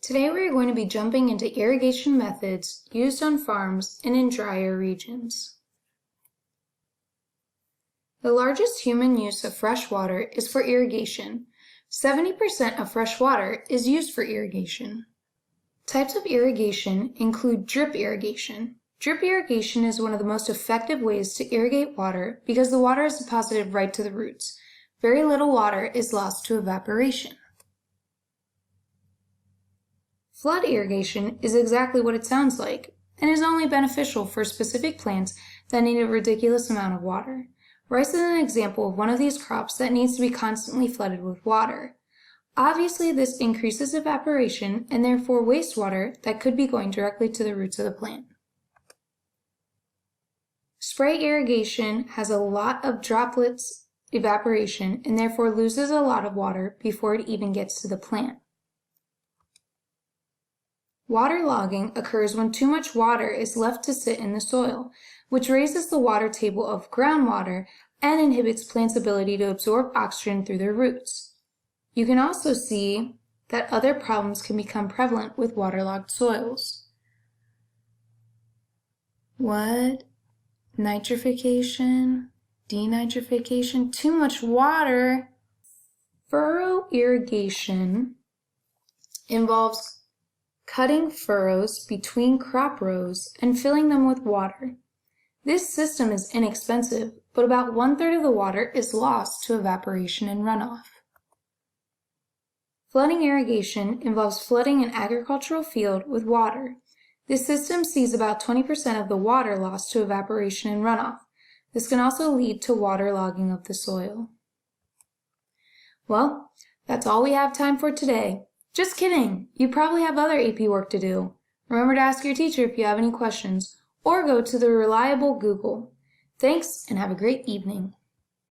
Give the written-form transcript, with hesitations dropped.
Today we are going to be jumping into irrigation methods used on farms and in drier regions. The largest human use of fresh water is for irrigation. 70% of fresh water is used for irrigation. Types of irrigation include drip irrigation. Drip irrigation is one of the most effective ways to irrigate water because the water is deposited right to the roots. Very little water is lost to evaporation. Flood irrigation is exactly what it sounds like and is only beneficial for specific plants that need a ridiculous amount of water. Rice is an example of one of these crops that needs to be constantly flooded with water. Obviously, this increases evaporation and therefore wastewater that could be going directly to the roots of the plant. Spray irrigation has a lot of droplets evaporation and therefore loses a lot of water before it even gets to the plant. Waterlogging occurs when too much water is left to sit in the soil, which raises the water table of groundwater and inhibits plants' ability to absorb oxygen through their roots. You can also see that other problems can become prevalent with waterlogged soils. What? Nitrification? Denitrification? Too much water? Furrow irrigation involves cutting furrows between crop rows and filling them with water. This system is inexpensive, but about 1/3 of the water is lost to evaporation and runoff. Flooding irrigation involves flooding an agricultural field with water. This system sees about 20% of the water lost to evaporation and runoff. This can also lead to waterlogging of the soil. Well, that's all we have time for today. Just kidding! You probably have other AP work to do. Remember to ask your teacher if you have any questions, or go to the reliable Google. Thanks, and have a great evening.